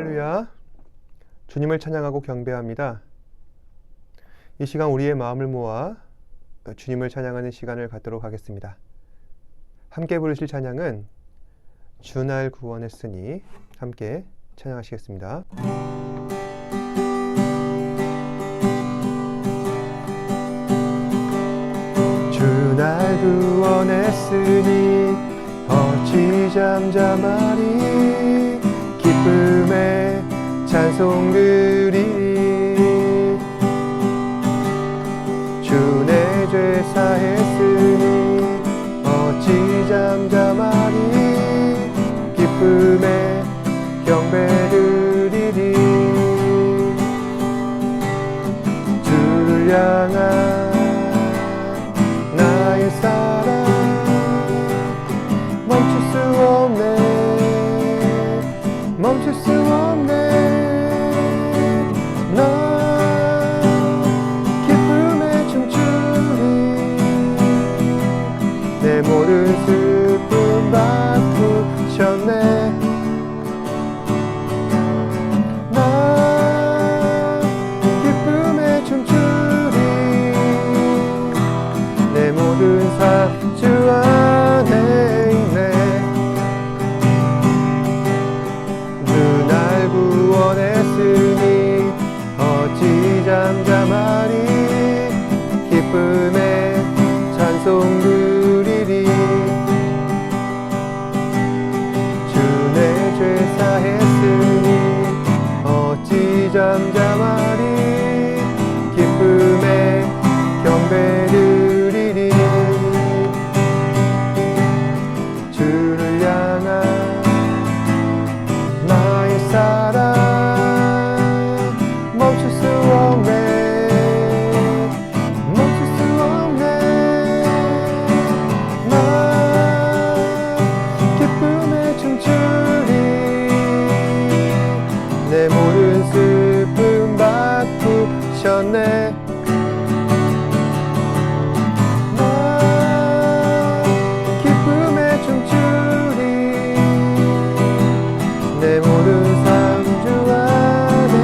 할렐루야. 주님을 찬양하고 경배합니다. 이 시간 우리의 마음을 모아 주님을 찬양하는 시간을 갖도록 하겠습니다. 함께 부르실 찬양은 주 날 구원했으니, 함께 찬양하시겠습니다. 주 날 구원했으니 어찌 잠잠하리. 기쁨의 찬송 드리리. 주 내 죄 사했으니 어찌 잠잠하리. 기쁨의 경배 드리리. 주를 향한 나의 사랑 멈출 수 없네. 멈출 수 없네. 나 기쁨에 춤추리. 내 모든 슬픔 바꾸셨네. 나 기쁨에 춤추리. 내 모든 삶 주 안에 있네. 주 날 구원했으니 어찌 잠잠하리. 기쁨의 찬송 드리리. 주 내 죄 사했으니 어찌 잠잠하리. 기쁨의 경배 드리리. 주를 향한 나의 사랑 멈출 수 없네. 멈출 수 없네. 나 기쁨에 춤추리. 내 모든 슬픔 바꾸셨네. 내 모든 삶 주 안에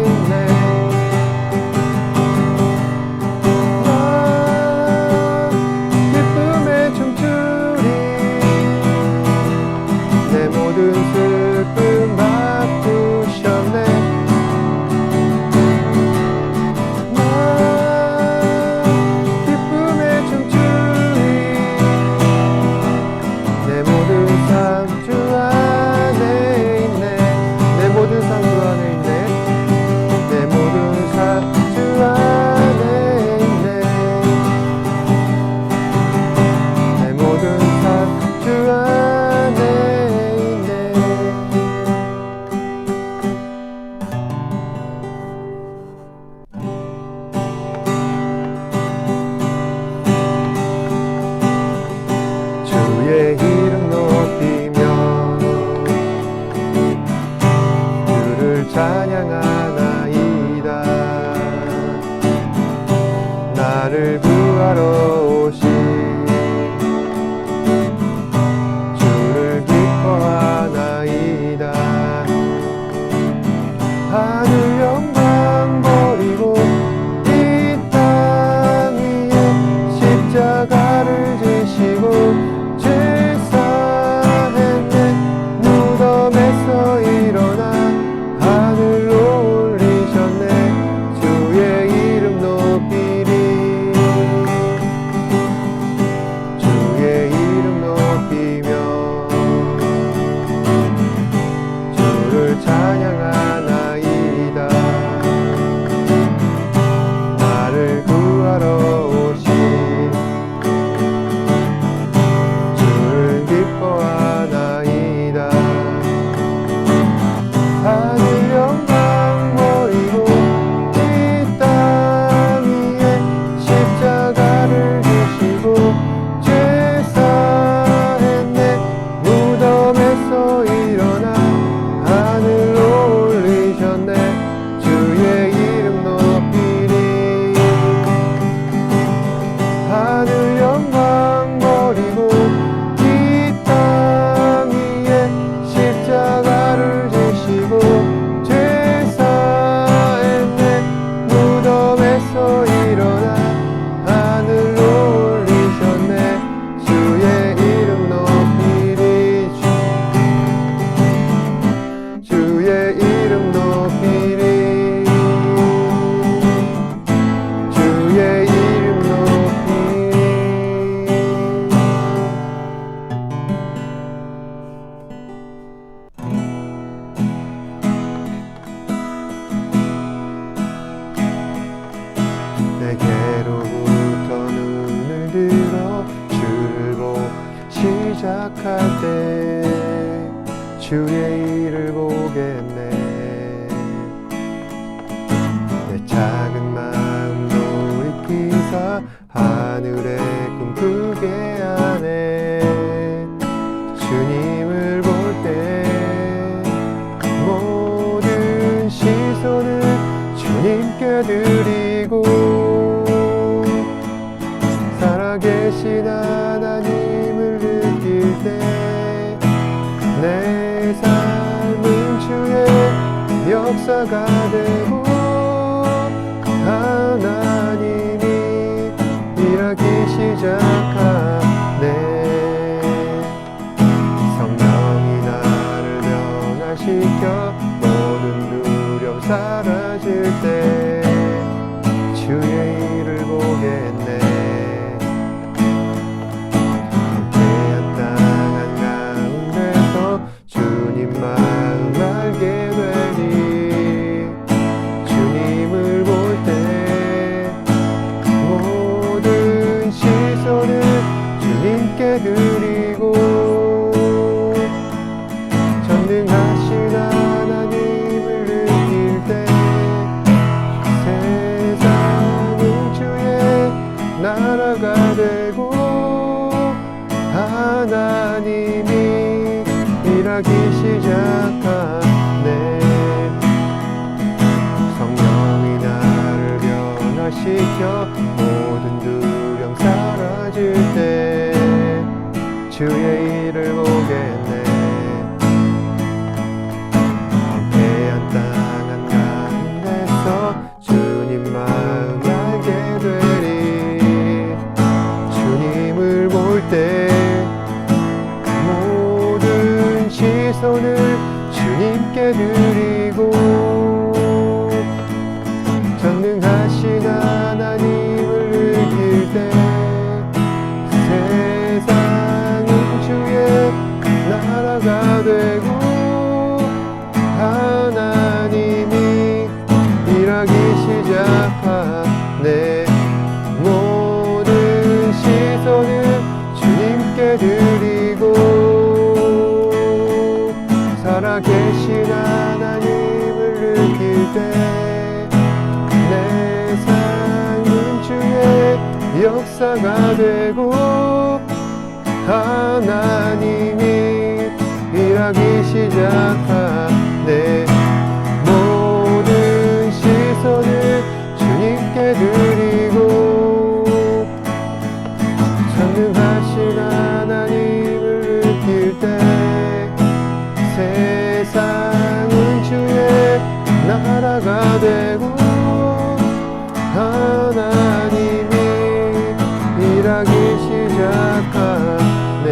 있네. 나 기쁨에 춤추리. 내 모든 슬픔 바꾸셨네. 나 주의 일을 보겠네. 내 작은 마음 돌이키사 하늘의 꿈꾸게 하네. 주님을 볼 때 모든 시선을 주님께 드리고 살아계신 하나님을 느낄 때 내 삶은 주의 역사가 되고 하나님이 일하기 시작하네. 성령이 나를 변화시켜 모든 두려움 사라질 때 주의 일을 보겠네. 태연 땅 한가운데서 주님 마음 알게 되니 주님을 볼 때 모든 시선을 주님께 드리고 전능하신 하나님을 느낄 때 세상은 주의 나라가 되고 하나님이 일하기 시작하네. 성령이 나를 변화시켜 모든 두려움 사라질 때 주의 일을 보겠네. 태연 땅 한가운데서 주님 마음 알게 되리. 주님을 볼 때 모든 시선을 주님께 드리고 전능하신 하나님을 느낄 때 세상은 주의 나라가 되고 하나님이 일하기 시작하네. 모든 시선을 주님께 드리고 살아계신 하나님을 느낄 때 내 삶은 주의 역사가 되고 하나님이 일하기 시작하네. 모든 시선을 주님께 드리고 전능하신 하나님을 느낄 때 세상은 주의 나라가 되고 하나님이 일하기 시작하네.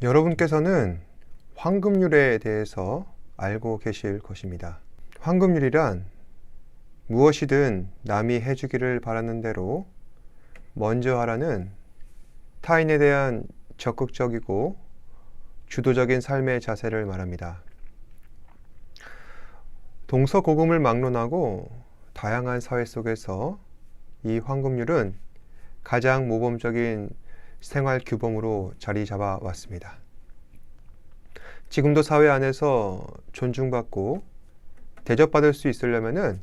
여러분께서는 황금률에 대해서 알고 계실 것입니다. 황금률이란 무엇이든 남이 해주기를 바라는 대로 먼저 하라는 타인에 대한 적극적이고 주도적인 삶의 자세를 말합니다. 동서고금을 막론하고 다양한 사회 속에서 이 황금률은 가장 모범적인 생활 규범으로 자리 잡아 왔습니다. 지금도 사회 안에서 존중받고 대접받을 수 있으려면은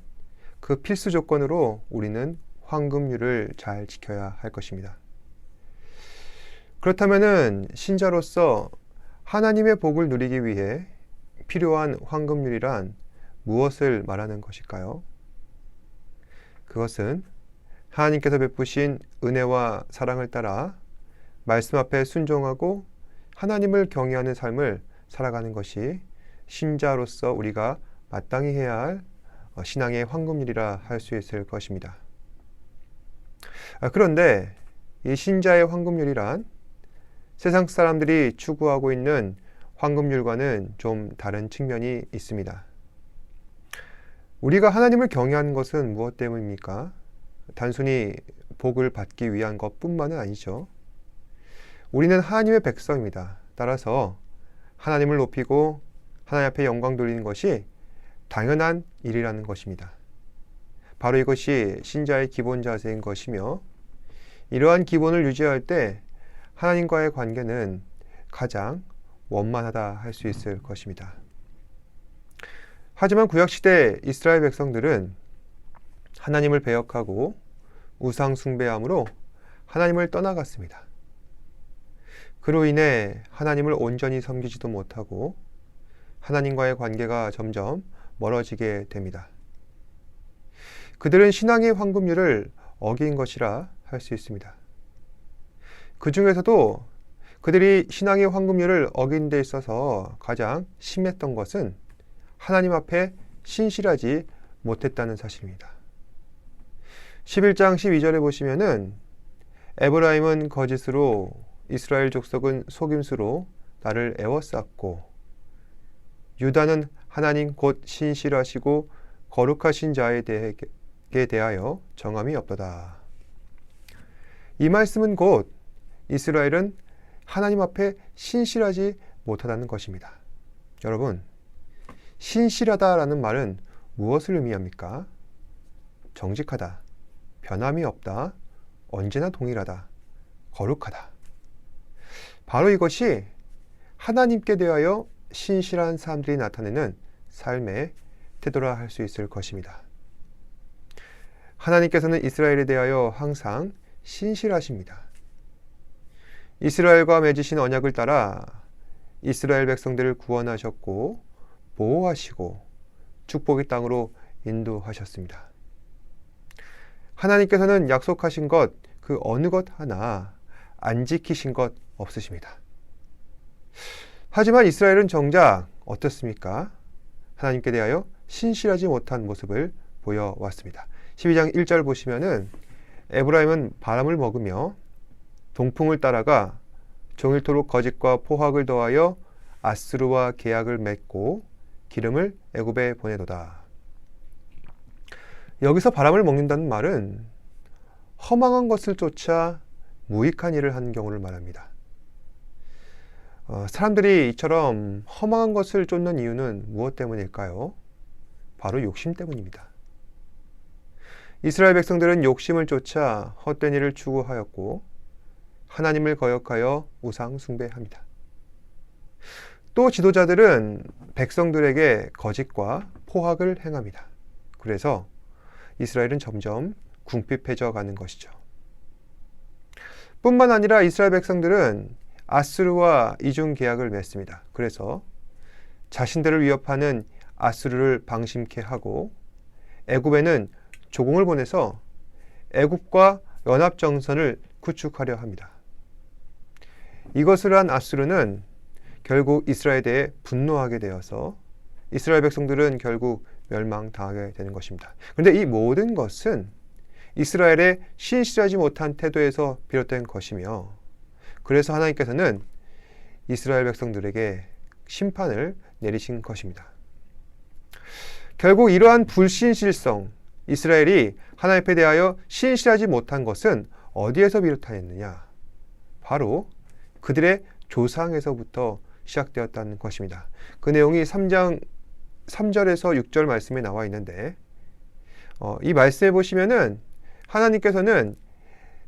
그 필수 조건으로 우리는 황금률을 잘 지켜야 할 것입니다. 그렇다면은 신자로서 하나님의 복을 누리기 위해 필요한 황금률이란 무엇을 말하는 것일까요? 그것은 하나님께서 베푸신 은혜와 사랑을 따라 말씀 앞에 순종하고 하나님을 경외하는 삶을 살아가는 것이 신자로서 우리가 마땅히 해야 할 신앙의 황금률이라 할 수 있을 것입니다. 그런데 이 신자의 황금률이란 세상 사람들이 추구하고 있는 황금률과는 좀 다른 측면이 있습니다. 우리가 하나님을 경외하는 것은 무엇 때문입니까? 단순히 복을 받기 위한 것뿐만은 아니죠. 우리는 하나님의 백성입니다. 따라서 하나님을 높이고 하나님 앞에 영광 돌리는 것이 당연한 일이라는 것입니다. 바로 이것이 신자의 기본 자세인 것이며 이러한 기본을 유지할 때 하나님과의 관계는 가장 원만하다 할 수 있을 것입니다. 하지만 구약시대 이스라엘 백성들은 하나님을 배역하고 우상 숭배함으로 하나님을 떠나갔습니다. 그로 인해 하나님을 온전히 섬기지도 못하고 하나님과의 관계가 점점 멀어지게 됩니다. 그들은 신앙의 황금률을 어긴 것이라 할 수 있습니다. 그 중에서도 그들이 신앙의 황금률을 어긴 데 있어서 가장 심했던 것은 하나님 앞에 신실하지 못했다는 사실입니다. 11장 12절에 보시면은 에브라임은 거짓으로 이스라엘 족속은 속임수로 나를 애워쌌고 유다는 하나님 곧 신실하시고 거룩하신 자에 대하여 정함이 없도다. 이 말씀은 곧 이스라엘은 하나님 앞에 신실하지 못하다는 것입니다. 여러분, 신실하다라는 말은 무엇을 의미합니까? 정직하다, 변함이 없다, 언제나 동일하다, 거룩하다. 바로 이것이 하나님께 대하여 신실한 사람들이 나타내는 삶의 태도라 할 수 있을 것입니다. 하나님께서는 이스라엘에 대하여 항상 신실하십니다. 이스라엘과 맺으신 언약을 따라 이스라엘 백성들을 구원하셨고 보호하시고 축복의 땅으로 인도하셨습니다. 하나님께서는 약속하신 것 그 어느 것 하나 안 지키신 것 없으십니다. 하지만 이스라엘은 정작 어떻습니까? 하나님께 대하여 신실하지 못한 모습을 보여왔습니다. 12장 1절 보시면은 에브라임은 바람을 먹으며 동풍을 따라가 종일토록 거짓과 포악을 더하여 아스루와 계약을 맺고 기름을 애굽에 보내도다. 여기서 바람을 먹는다는 말은 허망한 것을 쫓아 무익한 일을 하는 경우를 말합니다. 사람들이 이처럼 허망한 것을 쫓는 이유는 무엇 때문일까요? 바로 욕심 때문입니다. 이스라엘 백성들은 욕심을 쫓아 헛된 일을 추구하였고 하나님을 거역하여 우상 숭배합니다. 또 지도자들은 백성들에게 거짓과 포악을 행합니다. 그래서 이스라엘은 점점 궁핍해져 가는 것이죠. 뿐만 아니라 이스라엘 백성들은 아스루와 이중 계약을 맺습니다. 그래서 자신들을 위협하는 아스루를 방심케 하고 애굽에는 조공을 보내서 애굽과 연합정선을 구축하려 합니다. 이것을 한 아스루는 결국 이스라엘에 대해 분노하게 되어서 이스라엘 백성들은 결국 멸망당하게 되는 것입니다. 그런데 이 모든 것은 이스라엘의 신실하지 못한 태도에서 비롯된 것이며 그래서 하나님께서는 이스라엘 백성들에게 심판을 내리신 것입니다. 결국 이러한 불신실성, 이스라엘이 하나님 앞에 대하여 신실하지 못한 것은 어디에서 비롯하였느냐? 바로 그들의 조상에서부터 시작되었다는 것입니다. 그 내용이 3장 3절에서 6절 말씀에 나와 있는데 이 말씀에 보시면은 하나님께서는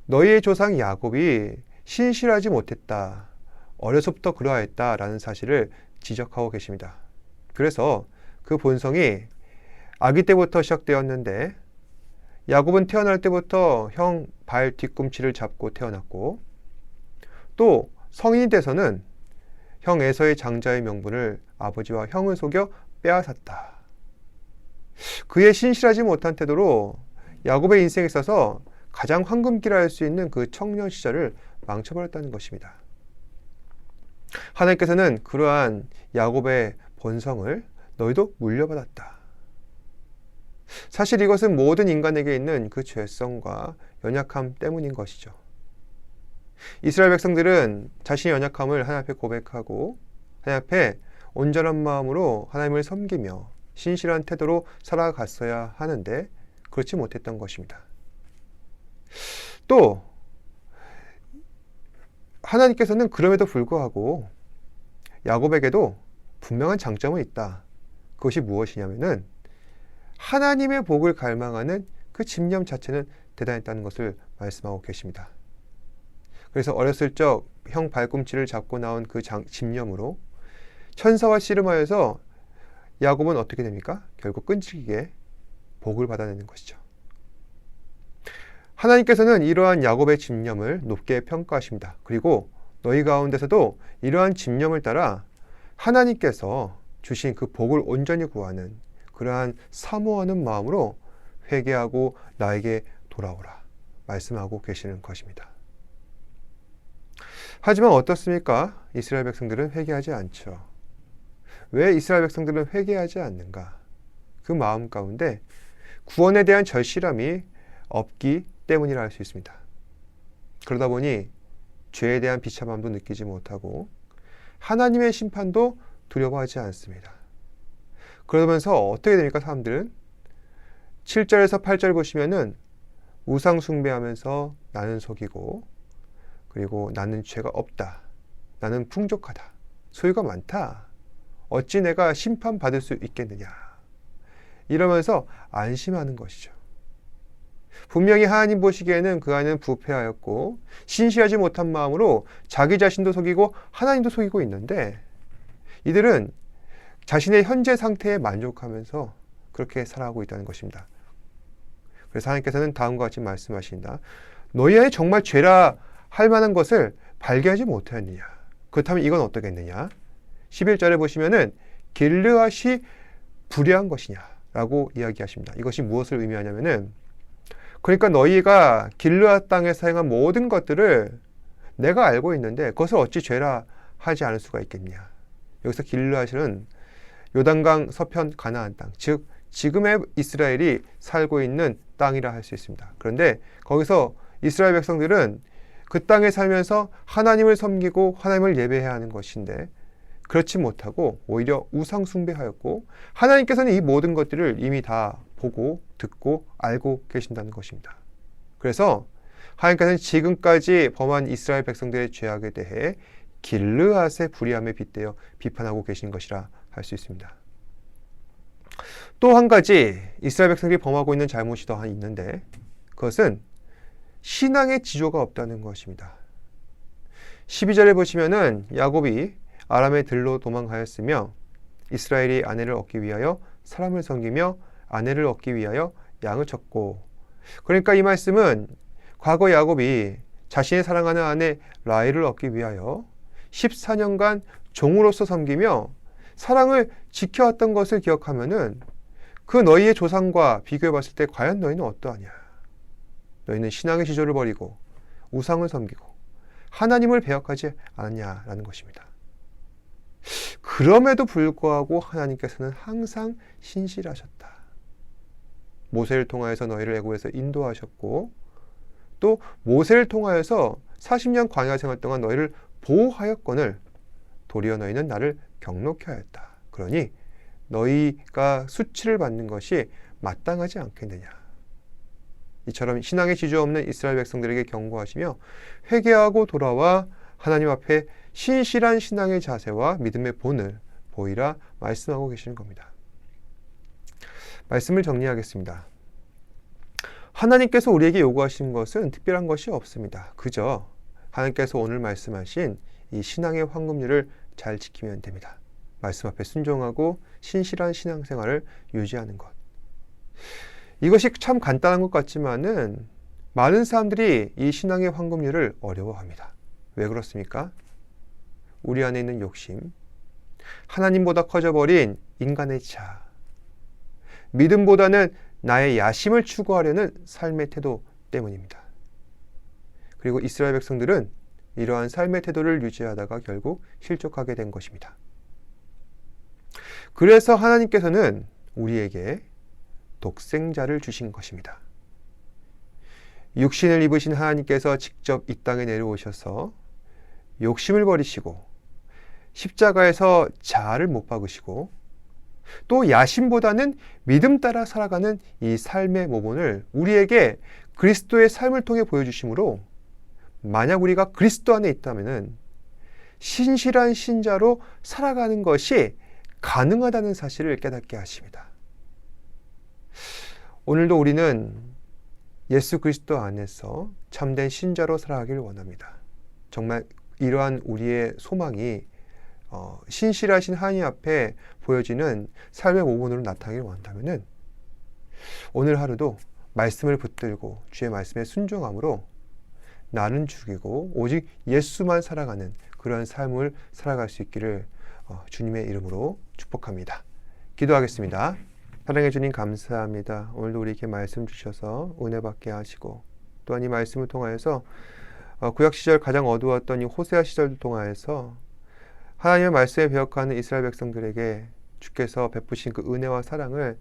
너희의 조상 야곱이 신실하지 못했다. 어려서부터 그러하였다라는 사실을 지적하고 계십니다. 그래서 그 본성이 아기 때부터 시작되었는데 야곱은 태어날 때부터 형 발 뒤꿈치를 잡고 태어났고 또 성인이 돼서는 형 에서의 장자의 명분을 아버지와 형을 속여 빼앗았다. 그의 신실하지 못한 태도로 야곱의 인생에 있어서 가장 황금기라 할 수 있는 그 청년 시절을 망쳐버렸다는 것입니다. 하나님께서는 그러한 야곱의 본성을 너희도 물려받았다. 사실 이것은 모든 인간에게 있는 그 죄성과 연약함 때문인 것이죠. 이스라엘 백성들은 자신의 연약함을 하나님 앞에 고백하고 하나님 앞에 온전한 마음으로 하나님을 섬기며 신실한 태도로 살아갔어야 하는데 그렇지 못했던 것입니다. 또 하나님께서는 그럼에도 불구하고 야곱에게도 분명한 장점은 있다. 그것이 무엇이냐면은 하나님의 복을 갈망하는 그 집념 자체는 대단했다는 것을 말씀하고 계십니다. 그래서 어렸을 적 형 발꿈치를 잡고 나온 그 집념으로 천사와 씨름하여서 야곱은 어떻게 됩니까? 결국 끈질기게 복을 받아내는 것이죠. 하나님께서는 이러한 야곱의 집념을 높게 평가하십니다. 그리고 너희 가운데서도 이러한 집념을 따라 하나님께서 주신 그 복을 온전히 구하는 그러한 사모하는 마음으로 회개하고 나에게 돌아오라 말씀하고 계시는 것입니다. 하지만 어떻습니까? 이스라엘 백성들은 회개하지 않죠. 왜 이스라엘 백성들은 회개하지 않는가? 그 마음 가운데 구원에 대한 절실함이 없기 때문이라 할 수 있습니다. 그러다 보니 죄에 대한 비참함도 느끼지 못하고 하나님의 심판도 두려워하지 않습니다. 그러면서 어떻게 됩니까? 사람들은 7절에서 8절 보시면은 우상 숭배하면서 나는 속이고 그리고 나는 죄가 없다. 나는 풍족하다. 소유가 많다. 어찌 내가 심판받을 수 있겠느냐. 이러면서 안심하는 것이죠. 분명히 하나님 보시기에는 그 아이는 부패하였고 신실하지 못한 마음으로 자기 자신도 속이고 하나님도 속이고 있는데 이들은 자신의 현재 상태에 만족하면서 그렇게 살아가고 있다는 것입니다. 그래서 하나님께서는 다음과 같이 말씀하신다. 너희 안에 정말 죄라 할 만한 것을 발견하지 못하였느냐. 그렇다면 이건 어떻겠느냐. 11절에 보시면은 길르앗이 불의한 것이냐 라고 이야기하십니다. 이것이 무엇을 의미하냐면은 그러니까 너희가 길르앗 땅에서 행한 모든 것들을 내가 알고 있는데 그것을 어찌 죄라 하지 않을 수가 있겠냐. 여기서 길르앗은 요단강 서편 가나안 땅, 즉 지금의 이스라엘이 살고 있는 땅이라 할 수 있습니다. 그런데 거기서 이스라엘 백성들은 그 땅에 살면서 하나님을 섬기고 하나님을 예배해야 하는 것인데 그렇지 못하고 오히려 우상 숭배하였고 하나님께서는 이 모든 것들을 이미 다 보고 듣고 알고 계신다는 것입니다. 그래서 하나님께서는 지금까지 범한 이스라엘 백성들의 죄악에 대해 길르앗의 불의함에 빗대어 비판하고 계신 것이라 할 수 있습니다. 또 한 가지 이스라엘 백성들이 범하고 있는 잘못이 더 있는데 그것은 신앙의 지조가 없다는 것입니다. 12절에 보시면은 야곱이 아람의 들로 도망하였으며 이스라엘이 아내를 얻기 위하여 사람을 섬기며 아내를 얻기 위하여 양을 쳤고 그러니까 이 말씀은 과거 야곱이 자신의 사랑하는 아내 라헬을 얻기 위하여 14년간 종으로서 섬기며 사랑을 지켜왔던 것을 기억하면은 그 너희의 조상과 비교해 봤을 때 과연 너희는 어떠하냐. 너희는 신앙의 지조를 버리고 우상을 섬기고 하나님을 배역하지 않았냐라는 것입니다. 그럼에도 불구하고 하나님께서는 항상 신실하셨다. 모세를 통하여서 너희를 애굽에서 인도하셨고 또 모세를 통하여서 40년 광야 생활 동안 너희를 보호하였거늘 도리어 너희는 나를 경록케 하였다. 그러니 너희가 수치를 받는 것이 마땅하지 않겠느냐. 이처럼 신앙의 지주 없는 이스라엘 백성들에게 경고하시며 회개하고 돌아와 하나님 앞에 신실한 신앙의 자세와 믿음의 본을 보이라 말씀하고 계시는 겁니다. 말씀을 정리하겠습니다. 하나님께서 우리에게 요구하시는 것은 특별한 것이 없습니다. 그저 하나님께서 오늘 말씀하신 이 신앙의 황금률을 잘 지키면 됩니다. 말씀 앞에 순종하고 신실한 신앙생활을 유지하는 것. 이것이 참 간단한 것 같지만은 많은 사람들이 이 신앙의 황금률을 어려워합니다. 왜 그렇습니까? 우리 안에 있는 욕심, 하나님보다 커져버린 인간의 자아, 믿음보다는 나의 야심을 추구하려는 삶의 태도 때문입니다. 그리고 이스라엘 백성들은 이러한 삶의 태도를 유지하다가 결국 실족하게 된 것입니다. 그래서 하나님께서는 우리에게 독생자를 주신 것입니다. 육신을 입으신 하나님께서 직접 이 땅에 내려오셔서 욕심을 버리시고 십자가에서 자아를 못 박으시고 또 야심보다는 믿음 따라 살아가는 이 삶의 모본을 우리에게 그리스도의 삶을 통해 보여주심으로 만약 우리가 그리스도 안에 있다면 신실한 신자로 살아가는 것이 가능하다는 사실을 깨닫게 하십니다. 오늘도 우리는 예수 그리스도 안에서 참된 신자로 살아가길 원합니다. 정말 이러한 우리의 소망이 신실하신 하나님 앞에 보여지는 삶의 모본으로 나타나길 원한다면 오늘 하루도 말씀을 붙들고 주의 말씀에 순종함으로 나는 죽이고 오직 예수만 살아가는 그런 삶을 살아갈 수 있기를 주님의 이름으로 축복합니다. 기도하겠습니다. 사랑해 주님 감사합니다. 오늘도 우리에게 말씀 주셔서 은혜 받게 하시고 또한 이 말씀을 통하여서 구약 시절 가장 어두웠던 이 호세아 시절을 통하여서 하나님의 말씀에 배역하는 이스라엘 백성들에게 주께서 베푸신 그 은혜와 사랑을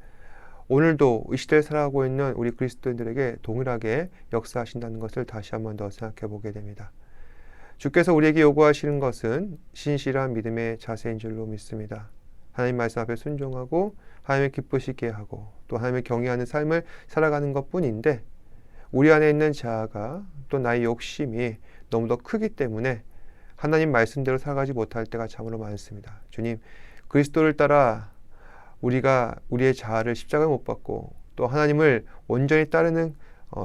오늘도 이 시대에 살아가고 있는 우리 그리스도인들에게 동일하게 역사하신다는 것을 다시 한 번 더 생각해 보게 됩니다. 주께서 우리에게 요구하시는 것은 신실한 믿음의 자세인 줄로 믿습니다. 하나님 말씀 앞에 순종하고 하나님을 기쁘시게 하고 또 하나님을 경외하는 삶을 살아가는 것뿐인데 우리 안에 있는 자아가 또 나의 욕심이 너무 더 크기 때문에 하나님 말씀대로 살아가지 못할 때가 참으로 많습니다. 주님, 그리스도를 따라 우리가 우리의 자아를 십자가에 못 박고 또 하나님을 온전히 따르는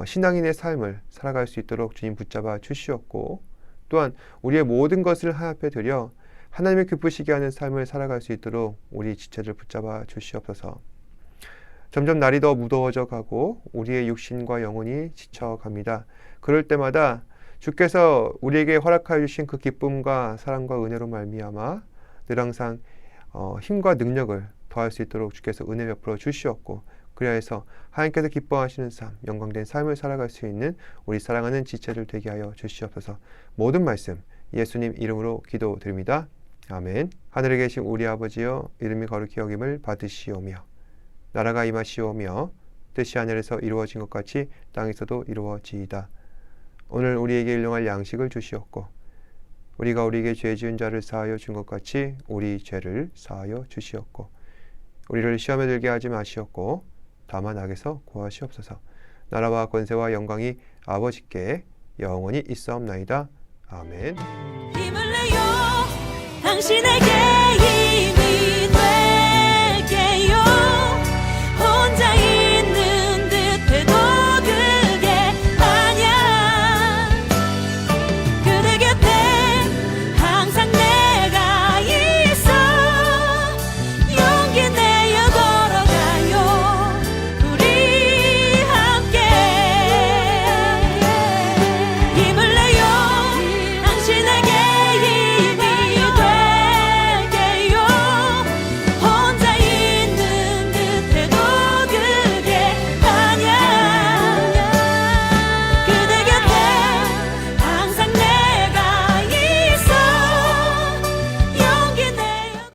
신앙인의 삶을 살아갈 수 있도록 주님 붙잡아 주시옵고 또한 우리의 모든 것을 하나님 앞에 드려 하나님을 기쁘시게 하는 삶을 살아갈 수 있도록 우리 지체를 붙잡아 주시옵소서. 점점 날이 더 무더워져 가고 우리의 육신과 영혼이 지쳐갑니다. 그럴 때마다 주께서 우리에게 허락하여 주신 그 기쁨과 사랑과 은혜로 말미암아 늘 항상 힘과 능력을 더할 수 있도록 주께서 은혜 베풀어 주시옵고 그리하여서 하나님께서 기뻐하시는 삶, 영광된 삶을 살아갈 수 있는 우리 사랑하는 지체들 되게 하여 주시옵소서. 모든 말씀 예수님 이름으로 기도드립니다. 아멘. 하늘에 계신 우리 아버지여 이름이 거룩히 여김을 받으시오며 나라가 임하시오며 뜻이 하늘에서 이루어진 것 같이 땅에서도 이루어지이다. 오늘 우리에게 일용할 양식을 주시옵고 우리가 우리에게 죄 지은 자를 사하여 준 것 같이 우리 죄를 사하여 주시옵고 우리를 시험에 들게 하지 마시옵고 다만 악에서 구하시옵소서. 나라와 권세와 영광이 아버지께 영원히 있사옵나이다. 아멘. 힘을 내요 당신에게